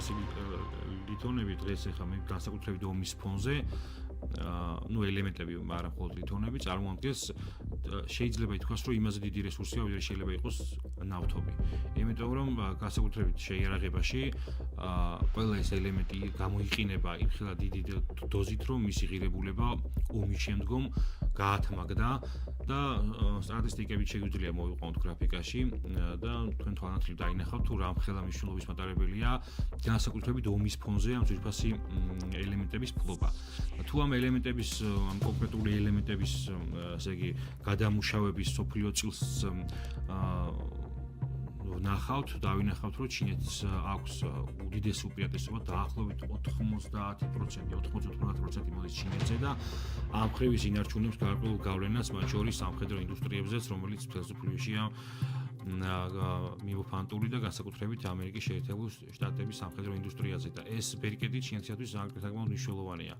ეს ლითონები დღეს ახლა მე განსაკუთრებით ომის ფონზე ელემენტები, არა მხოლოდ ლითონები წარმოადგენს შეიძლება ითქვას, რომ იმაზე დიდი რესურსია, ვიდრე შეიძლება იყოს ნავთობი. იმიტომ რომ განსაკუთრებით შეიარაღებაში ყველა ეს ელემენტი გამოიყინება იმ ხელა დიდი დოზით, რომ მისი ღირებულება ომის შემდგომ გაათმაგდა და სტატისტიკებით შეგვიძლია მოვიყვანოთ გრაფიკაში და თქვენ თვალნათლივ დაინახავთ თუ რა ხელა მნიშვნელობის მატარებელია განსაკუთრებით ომის ფონზე ამ ძვირფასი ელემენტების ფლობა. თუ ამ ელემენტების ამ კონკრეტული ელემენტების ასე იგი გადამუშავების სოფლიო წილს ნახავთ, დავინახავთ, რომ ჩინეთს აქვს უდიდესი უპირატესობა დაახლოებით 90%, 98% მოდის ჩინეთზე და ამ ხრივის ინარჩუნებს გარკვეულ გავლენას მათ შორის სამხედრო ინდუსტრიებზეც, რომელიც ფელსუფლიაშია მიმოფანტული და განსაკუთრებით ამერიკის შეერთებული შტატების სამხედრო ინდუსტრიაზე და ეს ბერიკეტი ჩინეთისათვის საკმაოდ მნიშვნელოვანია.